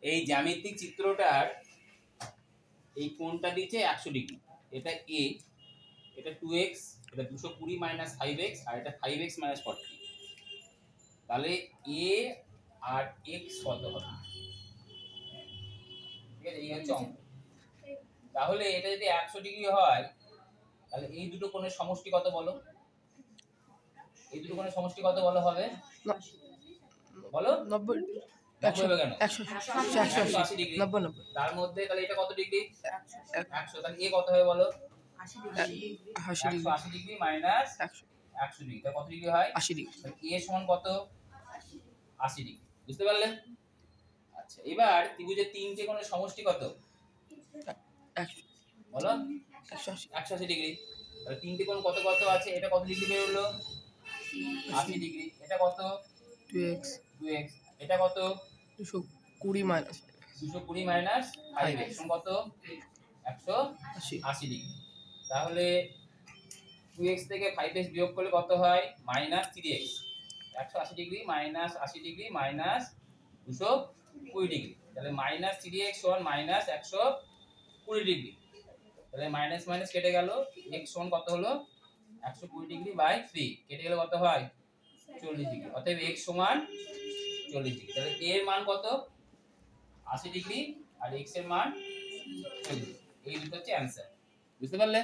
এই জ্যামিতিক চিত্রটার এই কোণটা দিয়েছে 100 ডিগ্রি। এটা a, এটা 2x, এটা 220 মাইনাস 5x, আর এটা 5x মাইনাস 40। তাহলে a আর x কত হবে? ঠিক আছে, এই হচ্ছে অঙ্ক। তাহলে এটা যদি 100 ডিগ্রি হয় তাহলে এই দুটো কোণের সমষ্টি কত বলো? এই দুটো কোণের সমষ্টি কত বলো হবে? বলো 90। 90 হবে কেন? 180 ডিগ্রি। 90। তার মধ্যে তাহলে এটা কত ডিগ্রি? 100। তাহলে a কত হবে বলো? 180 ডিগ্রি মাইনাস 100 ডিগ্রি। তাহলে কত ডিগ্রি হয়? 80 ডিগ্রি। তাহলে a সমান কত? 80 ডিগ্রি। বুঝতে পারলে? আচ্ছা, এবার ত্রিভুজের তিনটে কোণের সমষ্টি কত বলো? 180 ডিগ্রি। তাহলে তিনটে কোণ কত কত আছে? এটা কত ডিগ্রি বের হলো? 80 ডিগ্রি। এটা কত? 2x। এটা কত? 220 মাইনাস 220 মাইনাস 5x সমান কত? 180 ডিগ্রি। তাহলে 2x থেকে 5x বিয়োগ করলে কত হয়? Minus 3x। 180 degree minus 80 degree minus 220 degree. তাহলে মাইনাস 3x সমান মাইনাস 120 ডিগ্রি। তাহলে মাইনাস মাইনাস কেটে গেল, x সমান কত হলো? 120 ডিগ্রি বাই 3 কেটে গেলে কত হয়? 40 ডিগ্রি। অতএব x সমান 40 ডিগ্রি। তাহলে a এর মান কত? 80 ডিগ্রি, আর x এর মান 40। এই দুটো হচ্ছে অ্যানসার। বুঝতে পারলে?